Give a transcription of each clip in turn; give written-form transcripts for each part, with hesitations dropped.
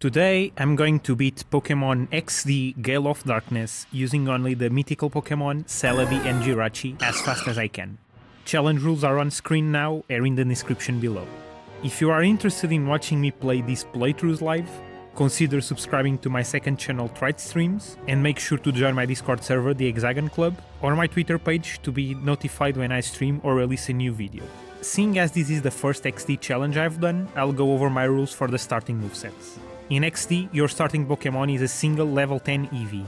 Today I'm going to beat Pokemon 𝗥𝘂𝗲𝗀𝗀𝗀𝗀 using only the mythical Pokemon Celebi and Jirachi as fast as I can. Challenge rules are on screen now or in the description below. If you are interested in watching me play these playthroughs live, consider subscribing to my second channel Trite Streams and make sure to join my Discord server the 𝗥𝘂𝗹𝗲𝗀𝗀 or my Twitter page to be notified when I stream or release a new video. Seeing as this is the first XD challenge I've done, I'll go over my rules for the starting movesets. In XD, your starting Pokemon is a single level 10 EV,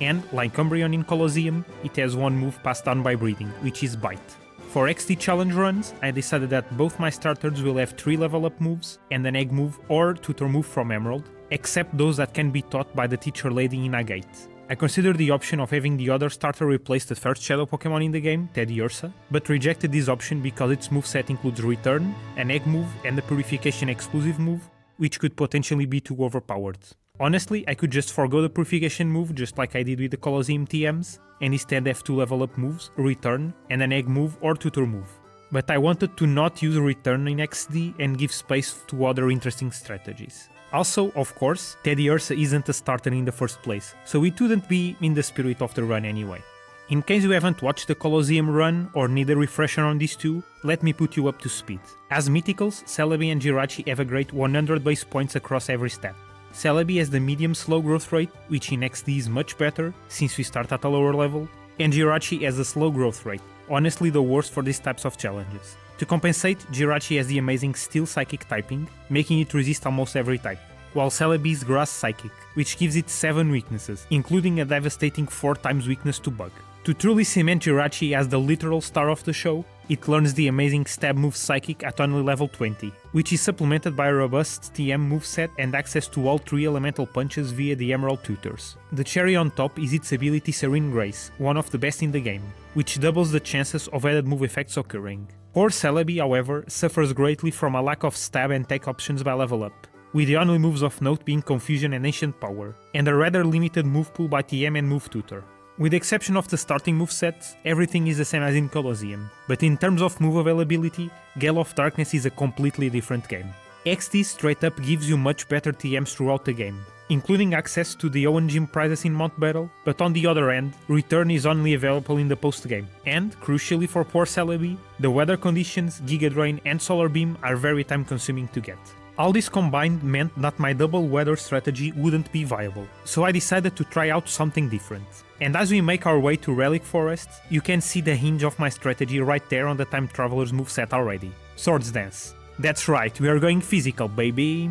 and, like Umbreon in Colosseum, it has one move passed down by breeding, which is Bite. For XD challenge runs, I decided that both my starters will have 3 level up moves and an egg move or tutor move from Emerald, except those that can be taught by the teacher lady in Agate. I considered the option of having the other starter replace the first Shadow Pokémon in the game, 𝗤𝗏𝗄𝗃, but rejected this option because its moveset includes Return, an egg move and a Purification exclusive move, which could potentially be too overpowered. Honestly, I could just forgo the Purification move just like I did with the Colosseum TMs, and instead have 2 level up moves, Return, and an egg move or tutor move. But I wanted to not use Return in XD and give space to other interesting strategies. Also, of course, 𝗤𝗏𝗄𝗃 isn't a starter in the first place, so it wouldn't be in the spirit of the run anyway. In case you haven't watched the Colosseum run or need a refresher on these two, let me put you up to speed. As Mythicals, Celebi and Jirachi have a great 100 base points across every stat. Celebi has the medium slow growth rate, which in XD is much better, since we start at a lower level, and Jirachi has a slow growth rate, honestly the worst for these types of challenges. To compensate, Jirachi has the amazing Steel Psychic typing, making it resist almost every type, while Celebi is Grass Psychic, which gives it 7 weaknesses, including a devastating 4 times weakness to Bug. To truly cement Jirachi as the literal star of the show, it learns the amazing Stab move Psychic at only level 20, which is supplemented by a robust TM moveset and access to all 3 elemental punches via the Emerald tutors. The cherry on top is its ability Serene Grace, one of the best in the game, which doubles the chances of added move effects occurring. Poor Celebi, however, suffers greatly from a lack of stab and tech options by level up, with the only moves of note being Confusion and Ancient Power, and a rather limited move pool by TM and move tutor. With the exception of the starting moveset, everything is the same as in Colosseum, but in terms of move availability, Gale of Darkness is a completely different game. XD straight up gives you much better TMs throughout the game, including access to the Owen Gym prizes in Mount Battle, but on the other end, Return is only available in the post-game, and, crucially for poor Celebi, the weather conditions, Giga Drain and Solar Beam are very time consuming to get. All this combined meant that my double weather strategy wouldn't be viable, so I decided to try out something different. And as we make our way to Relic Forest, you can see the hinge of my strategy right there on the Time Traveler's moveset already. Swords Dance. That's right, we are going physical, baby!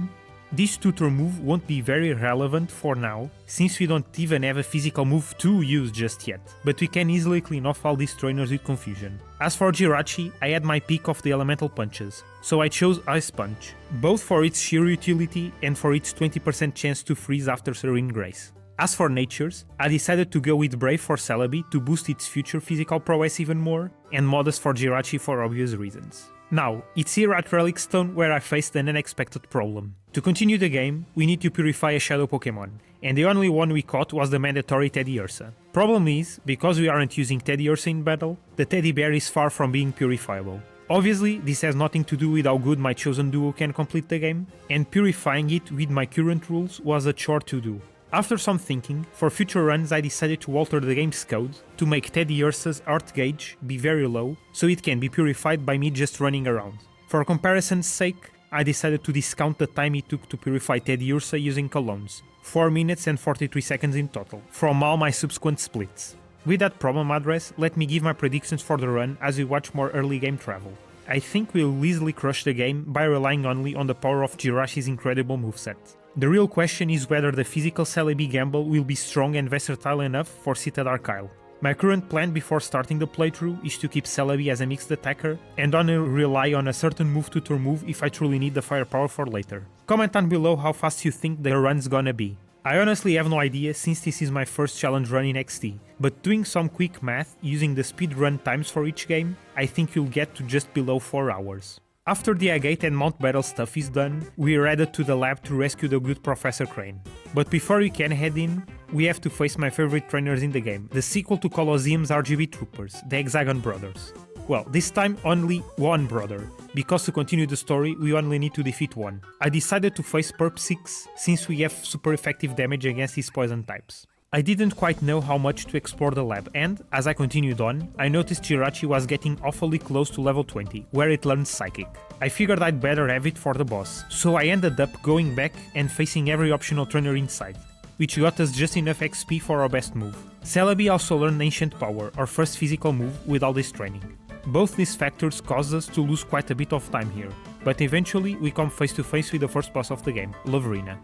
This tutor move won't be very relevant for now, since we don't even have a physical move to use just yet, but we can easily clean off all these trainers with Confusion. As for Jirachi, I had my pick of the elemental punches, so I chose Ice Punch, both for its sheer utility and for its 20% chance to freeze after Serene Grace. As for natures, I decided to go with Brave for Celebi to boost its future physical prowess even more, and Modest for Jirachi for obvious reasons. Now, it's here at Relic Stone where I faced an unexpected problem. To continue the game, we need to purify a Shadow Pokémon, and the only one we caught was the mandatory 𝗤𝗏𝗄𝗃. Problem is, because we aren't using 𝗤𝗏𝗄𝗃 in battle, the teddy bear is far from being purifiable. Obviously, this has nothing to do with how good my chosen duo can complete the game, and purifying it with my current rules was a chore to do. After some thinking, for future runs I decided to alter the game's code to make 𝗤𝗏𝗄𝗃's heart gauge be very low, so it can be purified by me just running around. For comparison's sake, I decided to discount the time it took to purify 𝗤𝗏𝗄𝗃 using colognes, 4 minutes and 43 seconds in total, from all my subsequent splits. With that problem addressed, let me give my predictions for the run as we watch more early game travel. I think we'll easily crush the game by relying only on the power of Jirachi's incredible moveset. The real question is whether the physical Celebi gamble will be strong and versatile enough for 𝗤𝗏𝗏𝗃. My current plan before starting the playthrough is to keep Celebi as a mixed attacker and only rely on a certain move tutor move if I truly need the firepower for later. Comment down below how fast you think the run's gonna be. I honestly have no idea since this is my first challenge run in XD, but doing some quick math using the speedrun times for each game, I think you'll get to just below 4 hours. After the Agate and Mount Battle stuff is done, we are headed to the lab to rescue the good Professor Crane. But before we can head in, we have to face my favorite trainers in the game, the sequel to Colosseum's RGB troopers, the Hexagon Brothers. Well, this time only one brother, because to continue the story we only need to defeat one. I decided to face 𝗟𝗶𝗀𝗃 since we have super effective damage against his poison types. I didn't quite know how much to explore the lab and, as I continued on, I noticed Jirachi was getting awfully close to level 20, where it learns Psychic. I figured I'd better have it for the boss, so I ended up going back and facing every optional trainer inside, which got us just enough XP for our best move. Celebi also learned Ancient Power, our first physical move with all this training. Both these factors caused us to lose quite a bit of time here, but eventually we come face to face with the first boss of the game, Laverina.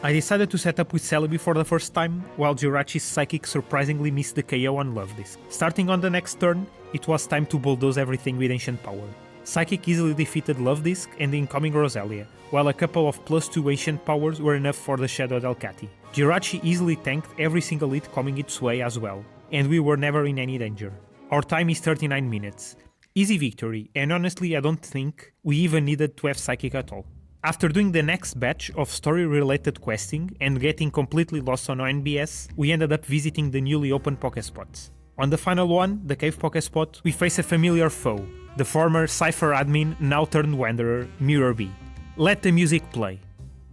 I decided to set up with Celebi for the first time, while Jirachi's Psychic surprisingly missed the KO on Luvdisc. Starting on the next turn, it was time to bulldoze everything with Ancient Power. Psychic easily defeated Luvdisc and the incoming Roselia, while a couple of +2 Ancient Powers were enough for the Shadow 𝗟𝗀𝗃𝗃. Jirachi easily tanked every single hit coming its way as well, and we were never in any danger. Our time is 39 minutes. Easy victory, and honestly I don't think we even needed to have Psychic at all. After doing the next batch of story-related questing and getting completely lost on ONBS, we ended up visiting the newly opened Pokéspots. On the final one, the Cave Pokéspot, we face a familiar foe, the former Cipher admin, now turned Wanderer, 𝗟𝗶𝗀𝗀𝗃. Let the music play.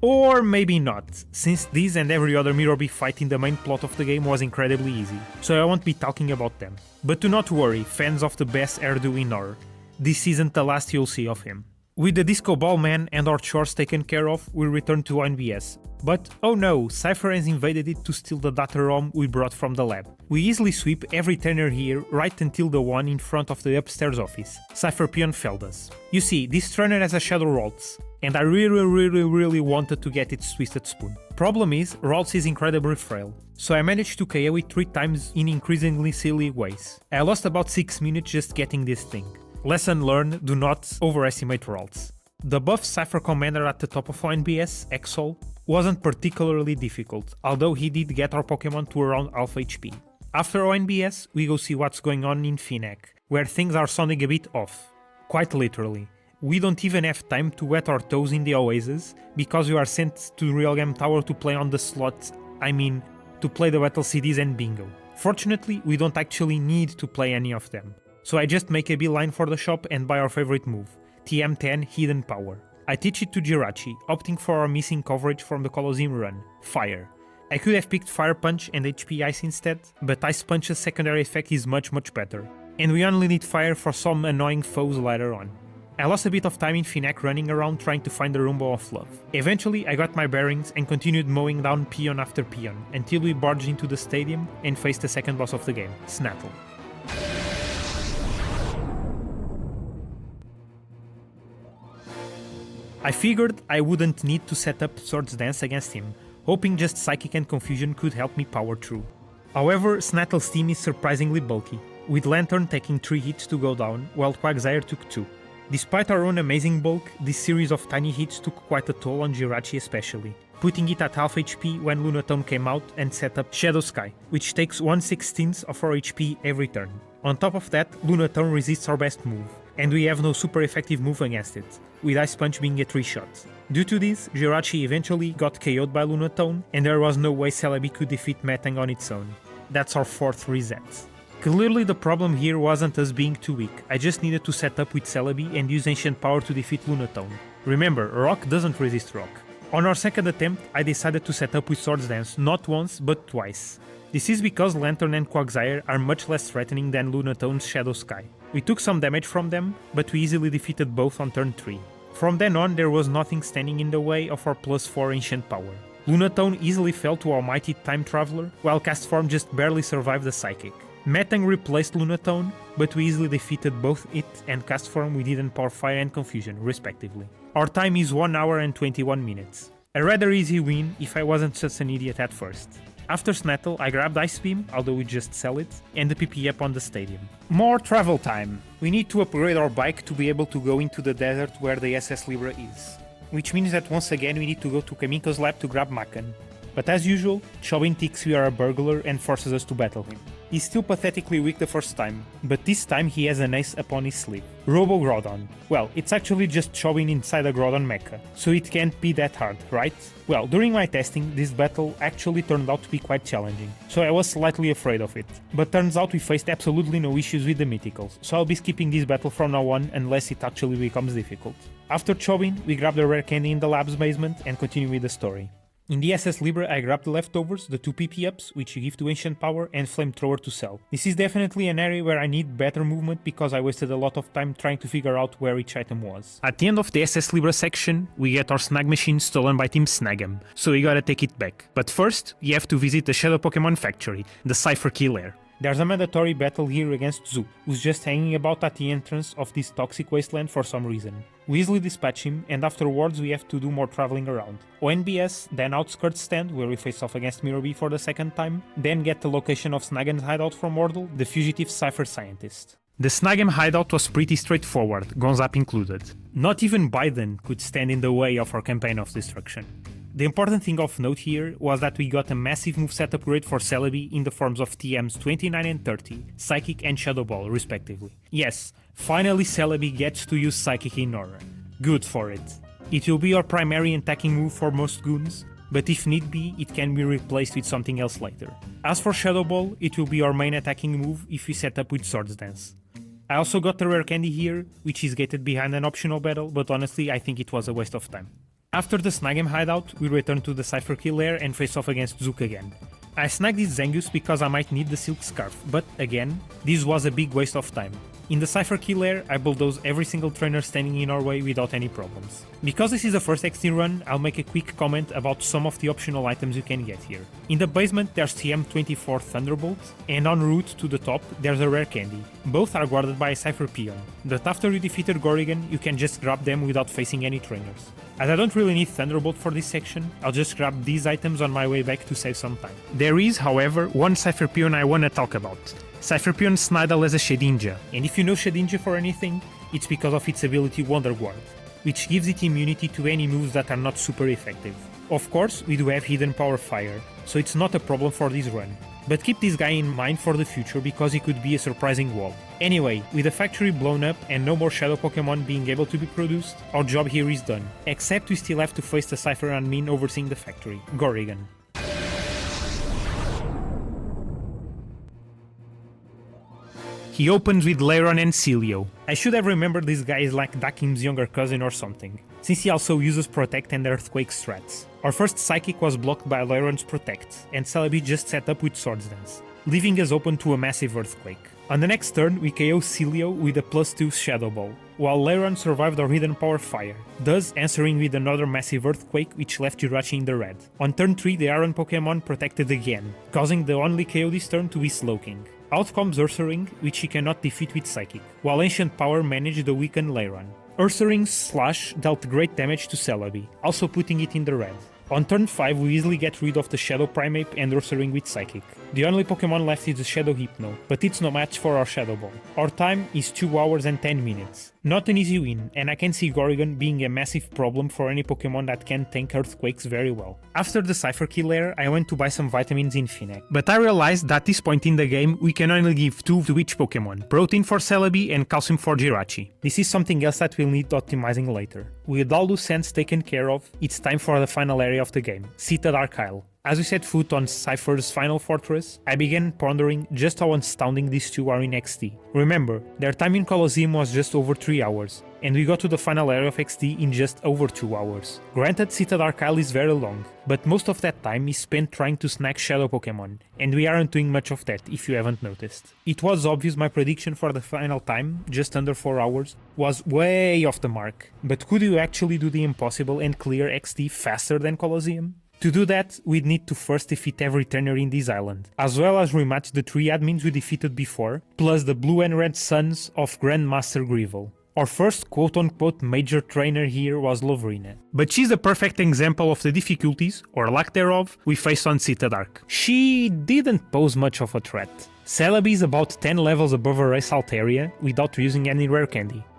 Or maybe not, since this and every other 𝗟𝗶𝗀𝗃 fight in the main plot of the game was incredibly easy, so I won't be talking about them. But do not worry, fans of the best hairdo in horror, this isn't the last you'll see of him. With the Disco Ball Man and our chores taken care of, we return to ONBS. But oh no, Cipher has invaded it to steal the data ROM we brought from the lab. We easily sweep every trainer here right until the one in front of the upstairs office, 𝗟𝗏𝗄𝗏𝗀𝗀. You see, this trainer has a Shadow Ralts, and I really wanted to get its Twisted Spoon. Problem is, Ralts is incredibly frail, so I managed to KO it 3 times in increasingly silly ways. I lost about 6 minutes just getting this thing. Lesson learned, do not overestimate Ralts. The buff Cipher commander at the top of ONBS, 𝗥𝗂𝗹𝗲𝗀, wasn't particularly difficult, although he did get our Pokemon to around half HP. After ONBS, we go see what's going on in FNAC, where things are sounding a bit off. Quite literally. We don't even have time to wet our toes in the oasis, because we are sent to Real Game Tower to play on the slots, to play the battle CDs and bingo. Fortunately, we don't actually need to play any of them. So I just make a beeline for the shop and buy our favorite move, TM10 Hidden Power. I teach it to Jirachi, opting for our missing coverage from the Colosseum run, Fire. I could have picked Fire Punch and HP Ice instead, but Ice Punch's secondary effect is much better, and we only need Fire for some annoying foes later on. I lost a bit of time in FNAC running around trying to find the Rumble of Love. Eventually I got my bearings and continued mowing down peon after peon, until we barged into the stadium and faced the second boss of the game, Snattle. I figured I wouldn't need to set up Swords Dance against him, hoping just Psychic and Confusion could help me power through. However, Snattle's team is surprisingly bulky, with Lanturn taking 3 hits to go down, while 𝗥𝘂𝗃𝗃𝗃 took 2. Despite our own amazing bulk, this series of tiny hits took quite a toll on Jirachi especially, putting it at half HP when Lunatone came out and set up Shadow Sky, which takes 1/16 of our HP every turn. On top of that, Lunatone resists our best move, and we have no super effective move against it, with Ice Punch being a 3-shot. Due to this, Jirachi eventually got KO'd by Lunatone, and there was no way Celebi could defeat Metang on its own. That's our 4th reset. Clearly the problem here wasn't us being too weak, I just needed to set up with Celebi and use Ancient Power to defeat Lunatone. Remember, Rock doesn't resist Rock. On our second attempt, I decided to set up with Swords Dance not once but twice. This is because Lanturn and 𝗥𝘂𝗃𝗃 are much less threatening than Lunatone's Shadow Sky. We took some damage from them, but we easily defeated both on turn 3. From then on, there was nothing standing in the way of our +4 Ancient Power. Lunatone easily fell to our mighty Time Traveler, while Castform just barely survived the Psychic. Metang replaced Lunatone, but we easily defeated both it and Castform with Hidden Power Fire and Confusion, respectively. Our time is 1 hour and 21 minutes. A rather easy win if I wasn't such an idiot at first. After Snattle, I grabbed Ice Beam, although we just sell it, and the PP up on the stadium. More travel time! We need to upgrade our bike to be able to go into the desert where the SS Libra is. Which means that once again we need to go to Kamiko's lab to grab Makan. But as usual, Chobin thinks we are a burglar and forces us to battle him. He's still pathetically weak the first time, but this time he has an ace upon his sleeve. Robo Groudon. Well, it's actually just showing inside a Groudon mecha, so it can't be that hard, right? Well, during my testing, this battle actually turned out to be quite challenging, so I was slightly afraid of it. But turns out we faced absolutely no issues with the mythicals, so I'll be skipping this battle from now on unless it actually becomes difficult. After Chobin, we grab the rare candy in the lab's basement and continue with the story. In the SS Libra I grabbed the leftovers, the 2 PP ups, which you give to Ancient Power, and Flamethrower to sell. This is definitely an area where I need better movement because I wasted a lot of time trying to figure out where each item was. At the end of the SS Libra section, we get our snag machine stolen by Team Snag'em, so we gotta take it back. But first, we have to visit the Shadow Pokémon factory, the Cipher lair. There's a mandatory battle here against Zoo, who's just hanging about at the entrance of this toxic wasteland for some reason. We easily dispatch him, and afterwards we have to do more traveling around. ONBS, then Outskirts stand, where we face off against Mirobi for the second time, then get the location of Snagem's hideout from Wordle, the fugitive Cipher scientist. The Snagem hideout was pretty straightforward, Gonzap included. Not even Biden could stand in the way of our campaign of destruction. The important thing of note here was that we got a massive moveset upgrade for Celebi in the forms of TMs 29 and 30, Psychic and Shadow Ball respectively. Yes, finally Celebi gets to use Psychic in Aura. Good for it. It will be our primary attacking move for most goons, but if need be, it can be replaced with something else later. As for Shadow Ball, it will be our main attacking move if we set up with Swords Dance. I also got the rare candy here, which is gated behind an optional battle, but honestly I think it was a waste of time. After the Snagem hideout, we return to the Cipher lair and face off against Zook again. I snagged this Zangoose because I might need the Silk Scarf, but again, this was a big waste of time. In the Cipher lair, I bulldoze every single trainer standing in our way without any problems. Because this is the first XD run, I'll make a quick comment about some of the optional items you can get here. In the basement there's TM24 Thunderbolt, and en route to the top there's a rare candy. Both are guarded by a Cipher Peon, but after you defeated Gorrigan, you can just grab them without facing any trainers. As I don't really need Thunderbolt for this section, I'll just grab these items on my way back to save some time. There is, however, one Cipher Peon I wanna talk about. Cipher Peon Snidle as a 𝗟𝗔𝗄, and if you know 𝗟𝗔𝗄 for anything, it's because of its ability Wonder Guard, which gives it immunity to any moves that are not super effective. Of course, we do have Hidden Power Fire, so it's not a problem for this run. But keep this guy in mind for the future because he could be a surprising wall. Anyway, with the factory blown up and no more Shadow Pokémon being able to be produced, our job here is done. Except we still have to face the Cipher admin overseeing the factory, Gorrigan. He opens with Lairon and Celio. I should have remembered this guy is like Dakim's younger cousin or something, since he also uses Protect and Earthquake strats. Our first Psychic was blocked by Lairon's Protect, and Celebi just set up with Swords Dance, leaving us open to a massive Earthquake. On the next turn, we KO Celio with a +2 Shadow Ball, while Lairon survived our Hidden Power Fire, thus answering with another massive Earthquake which left Jirachi in the red. On turn 3, the Iron Pokémon protected again, causing the only KO this turn to be Slowking. Out comes Ursaring, which he cannot defeat with Psychic, while Ancient Power managed to weaken Lairon. Ursaring's Slash dealt great damage to Celebi, also putting it in the red. On turn 5 we easily get rid of the Shadow Primeape and Ursaring with Psychic. The only Pokémon left is the Shadow Hypno, but it's no match for our Shadow Ball. Our time is 2 hours and 10 minutes. Not an easy win, and I can see Gorrigan being a massive problem for any Pokémon that can tank Earthquakes very well. After the Cipher lair, I went to buy some vitamins in Finac, but I realized that at this point in the game we can only give 2 to each Pokémon, Protein for Celebi and Calcium for Jirachi. This is something else that we'll need optimizing later. With all loose ends taken care of, it's time for the final area of the game, 𝗟𝗏𝗏𝗀. As we set foot on Cipher's final fortress, I began pondering just how astounding these two are in XD. Remember, their time in Colosseum was just over 3 hours, and we got to the final area of XD in just over 2 hours. Granted, 𝗟𝗏𝗏𝗀 is very long, but most of that time is spent trying to snag Shadow Pokémon, and we aren't doing much of that if you haven't noticed. It was obvious my prediction for the final time, just under 4 hours, was way off the mark, but could you actually do the impossible and clear XD faster than Colosseum? To do that, we'd need to first defeat every trainer in this island, as well as rematch the 3 admins we defeated before, plus the blue and red sons of Grandmaster Greevil. Our first quote-unquote major trainer here was Lovrina, but she's a perfect example of the difficulties, or lack thereof, we faced on 𝗟𝗏𝗏𝗀. She didn't pose much of a threat. Celebi is about 10 levels above her race Altaria without using any rare candy.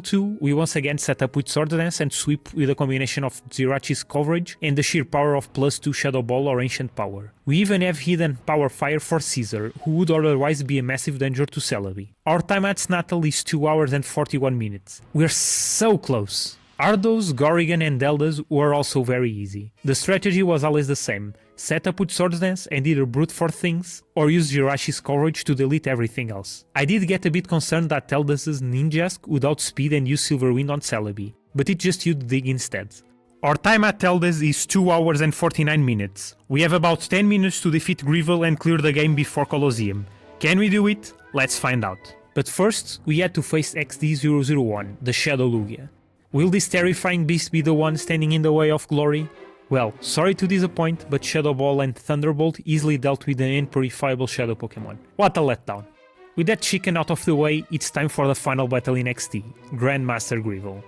Battle 2, we once again set up with Sword Dance and sweep with a combination of Jirachi's coverage and the sheer power of +2 Shadow Ball or Ancient Power. We even have hidden Power Fire for Caesar, who would otherwise be a massive danger to Celebi. Our time at Snattle is 2 hours and 41 minutes. We're so close! Ardos, Gorrigan and Deldas were also very easy. The strategy was always the same: set up with Sword Dance and either brute for things, or use Jirachi's coverage to delete everything else. I did get a bit concerned that Teldas's Ninjask would outspeed and use Silver Wind on Celebi, but it just used Dig instead. Our time at Teldas is 2 hours and 49 minutes. We have about 10 minutes to defeat Greevil and clear the game before Colosseum. Can we do it? Let's find out. But first, we had to face XD001, the Shadow Lugia. Will this terrifying beast be the one standing in the way of glory? Well, sorry to disappoint, but Shadow Ball and Thunderbolt easily dealt with an unpurifiable Shadow Pokémon. What a letdown. With that chicken out of the way, it's time for the final battle in XD, Grandmaster Greevil.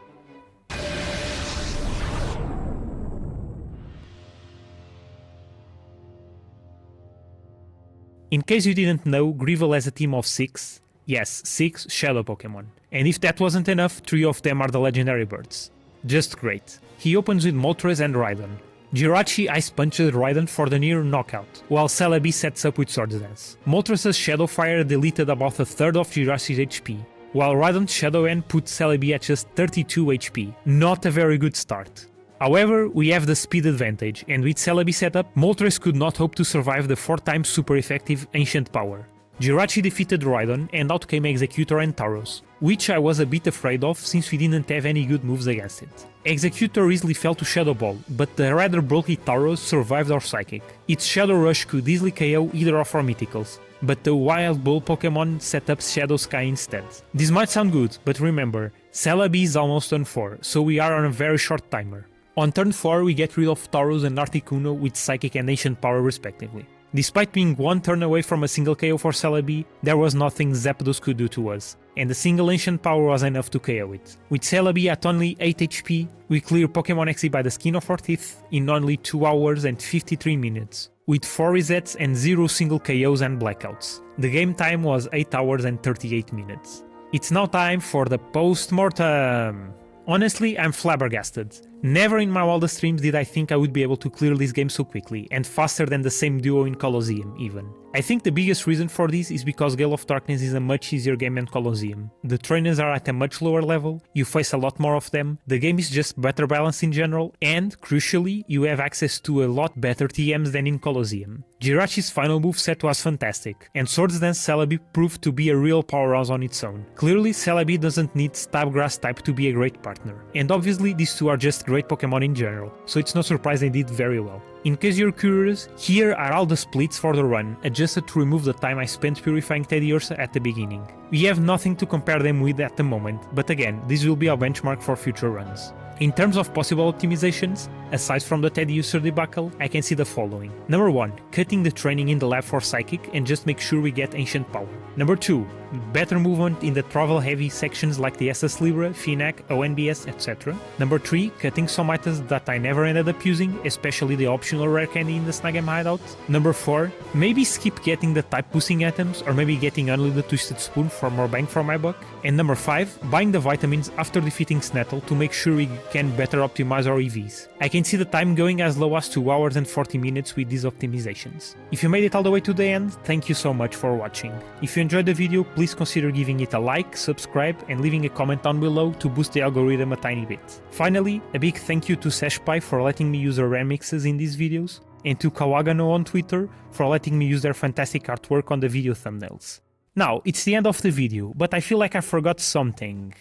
In case you didn't know, Greevil has a team of 6. Yes, 6 Shadow Pokémon. And if that wasn't enough, 3 of them are the legendary birds. Just great. He opens with Moltres and Rhydon. Jirachi Ice Punches Rhydon for the near knockout, while Celebi sets up with Sword Dance. Moltres' Shadow Fire deleted about a third of Jirachi's HP, while Rhydon's Shadow End put Celebi at just 32 HP. Not a very good start. However, we have the speed advantage, and with Celebi setup, Moltres could not hope to survive the 4 times super effective Ancient Power. Jirachi defeated Rhydon and out came Executor and Tauros, which I was a bit afraid of since we didn't have any good moves against it. Executor easily fell to Shadow Ball, but the rather bulky Tauros survived our Psychic. Its Shadow Rush could easily KO either of our Mythicals, but the Wild Bull Pokémon set up Shadow Sky instead. This might sound good, but remember, Celebi is almost on 4, so we are on a very short timer. On turn 4 we get rid of Tauros and Articuno with Psychic and Ancient Power respectively. Despite being 1 turn away from a single KO for Celebi, there was nothing Zapdos could do to us, and a single Ancient Power was enough to KO it. With Celebi at only 8 HP, we clear Pokémon XD by the skin of our teeth in only 2 hours and 53 minutes, with 4 resets and 0 single KOs and blackouts. The game time was 8 hours and 38 minutes. It's now time for the post-mortem! Honestly, I'm flabbergasted. Never in my wildest dreams did I think I would be able to clear this game so quickly, and faster than the same duo in Colosseum even. I think the biggest reason for this is because Gale of Darkness is a much easier game than Colosseum. The trainers are at a much lower level, you face a lot more of them, the game is just better balanced in general, and, crucially, you have access to a lot better TMs than in Colosseum. Jirachi's final move set was fantastic, and Swords Dance Celebi proved to be a real powerhouse on its own. Clearly, Celebi doesn't need Stabgrass type to be a great partner, and obviously these two are just great Pokémon in general, so it's no surprise they did very well. In case you're curious, here are all the splits for the run, adjusted to remove the time I spent purifying 𝗪𝗱𝗃 at the beginning. We have nothing to compare them with at the moment, but again, this will be a benchmark for future runs. In terms of possible optimizations, aside from the 𝗪𝗱𝗃 debacle, I can see the following. Number 1, cutting the training in the lab for Psychic and just make sure we get Ancient Power. Number 2, better movement in the travel heavy sections like the SS Libra, Finac, ONBS, etc. Number 3, cutting some items that I never ended up using, especially the optional rare candy in the Snag hideout. Number 4, maybe skip getting the type boosting items or maybe getting only the Twisted Spoon for more bang for my buck. And number 5, buying the vitamins after defeating Snattle to make sure we can better optimize our EVs. I can see the time going as low as 2 hours and 40 minutes with these optimizations. If you made it all the way to the end, thank you so much for watching. If you enjoyed the video, please consider giving it a like, subscribe and leaving a comment down below to boost the algorithm a tiny bit. Finally, a big thank you to 𝗟𝗶𝗃 for letting me use her remixes in these videos, and to Kawagano on Twitter for letting me use their fantastic artwork on the video thumbnails. Now, it's the end of the video, but I feel like I forgot something.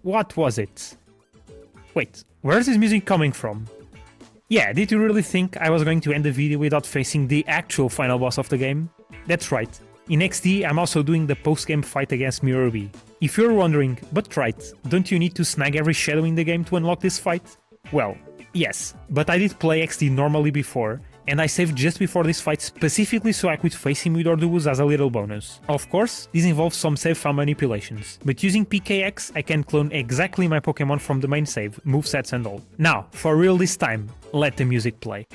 What was it? Wait, where's this music coming from? Yeah, did you really think I was going to end the video without facing the actual final boss of the game? That's right, in XD I'm also doing the post-game fight against 𝗟𝗶𝗀𝗀𝗃. If you're wondering, but right, don't you need to snag every shadow in the game to unlock this fight? Well, yes, but I did play XD normally before, and I saved just before this fight specifically so I could face him with 𝗟𝗏𝗀𝗀 as a little bonus. Of course, this involves some save file manipulations, but using PKX I can clone exactly my Pokemon from the main save, movesets and all. Now, for real this time, let the music play.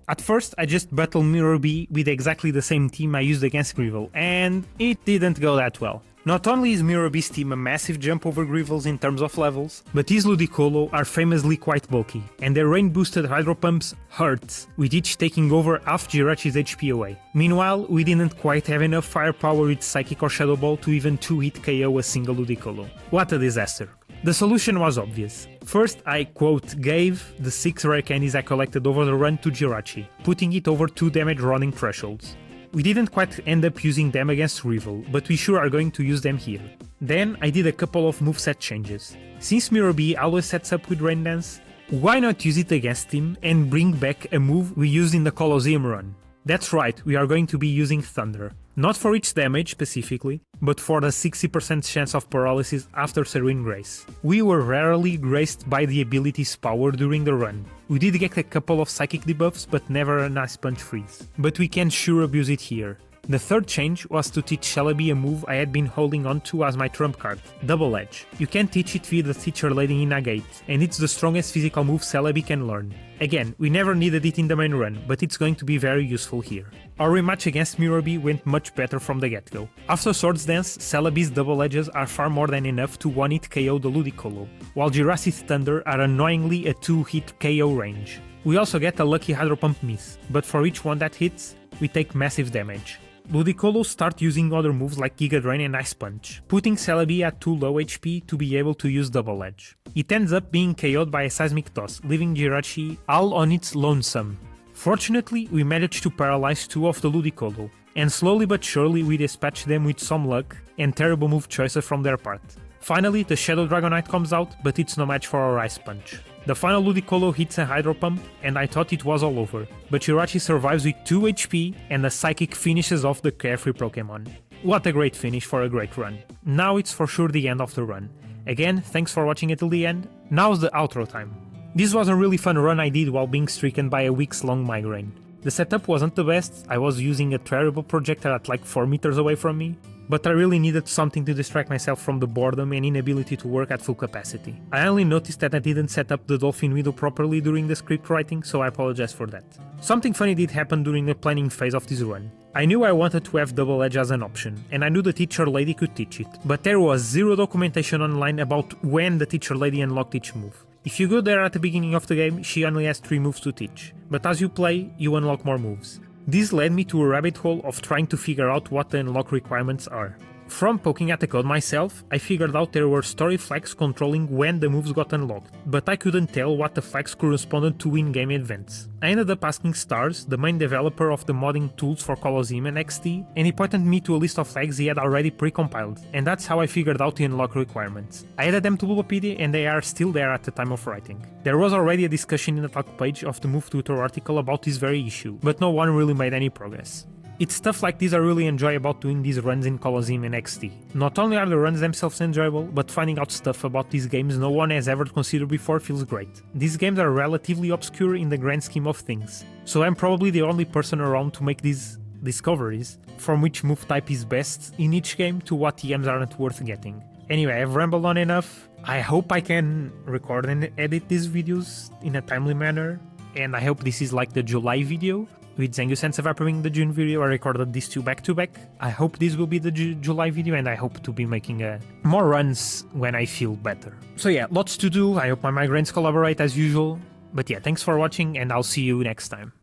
At first, I just battled Mirror B with exactly the same team I used against Greevil, and it didn't go that well. Not only is Mirror B's team a massive jump over Greevil's in terms of levels, but his Ludicolo are famously quite bulky, and their rain boosted Hydro Pumps hurt, with each taking over half Jirachi's HP away. Meanwhile, we didn't quite have enough firepower with Psychic or Shadow Ball to even 2-hit KO a single Ludicolo. What a disaster. The solution was obvious. First, I, quote, gave the 6 rare candies I collected over the run to Jirachi, putting it over 2 damage running thresholds. We didn't quite end up using them against Greevil, but we sure are going to use them here. Then I did a couple of moveset changes. Since Mirror B always sets up with Rain Dance, why not use it against him and bring back a move we used in the Colosseum run? That's right, we are going to be using Thunder. Not for its damage specifically, but for the 60% chance of paralysis after Serene Grace. We were rarely graced by the ability's power during the run. We did get a couple of psychic debuffs, but never an Ice Punch freeze. But we can sure abuse it here. The third change was to teach Celebi a move I had been holding on to as my trump card, Double Edge. You can teach it via the teacher lady in a gate, and it's the strongest physical move Celebi can learn. Again, we never needed it in the main run, but it's going to be very useful here. Our rematch against Mirror B went much better from the get-go. After Swords Dance, Celebi's double edges are far more than enough to one-hit KO the Ludicolo, while Jirachi's Thunder are annoyingly a 2-hit KO range. We also get a lucky Hydro Pump miss, but for each one that hits, we take massive damage. Ludicolos start using other moves like Giga Drain and Ice Punch, putting Celebi at too low HP to be able to use Double Edge. It ends up being KO'd by a Seismic Toss, leaving Jirachi all on its lonesome. Fortunately, we managed to paralyze 2 of the Ludicolo, and slowly but surely we dispatch them with some luck and terrible move choices from their part. Finally, the Shadow Dragonite comes out, but it's no match for our Ice Punch. The final Ludicolo hits a Hydro Pump, and I thought it was all over, but Jirachi survives with 2 HP and the Psychic finishes off the carefree Pokémon. What a great finish for a great run. Now it's for sure the end of the run. Again, thanks for watching it till the end. Now's the outro time. This was a really fun run I did while being stricken by a week's long migraine. The setup wasn't the best, I was using a terrible projector at like 4 meters away from me, but I really needed something to distract myself from the boredom and inability to work at full capacity. I only noticed that I didn't set up the dolphin window properly during the script writing, so I apologize for that. Something funny did happen during the planning phase of this run. I knew I wanted to have Double Edge as an option, and I knew the teacher lady could teach it, but there was zero documentation online about when the teacher lady unlocked each move. If you go there at the beginning of the game, she only has 3 moves to teach, but as you play, you unlock more moves. This led me to a rabbit hole of trying to figure out what the unlock requirements are. From poking at the code myself, I figured out there were story flags controlling when the moves got unlocked, but I couldn't tell what the flags corresponded to in-game events. I ended up asking Stars, the main developer of the modding tools for Colosseum and XD, and he pointed me to a list of flags he had already pre-compiled, and that's how I figured out the unlock requirements. I added them to Bulbapedia and they are still there at the time of writing. There was already a discussion in the talk page of the Move Tutor article about this very issue, but no one really made any progress. It's stuff like this I really enjoy about doing these runs in Colosseum and XD. Not only are the runs themselves enjoyable, but finding out stuff about these games no one has ever considered before feels great. These games are relatively obscure in the grand scheme of things, so I'm probably the only person around to make these discoveries, from which move type is best in each game to what TMs aren't worth getting. Anyway, I've rambled on enough. I hope I can record and edit these videos in a timely manner, and I hope this is like the July video. With Zengus and Cipher the June video, I recorded these 2 back to back. I hope this will be the July video, and I hope to be making more runs when I feel better. So yeah, lots to do. I hope my migraines collaborate as usual. But yeah, thanks for watching, and I'll see you next time.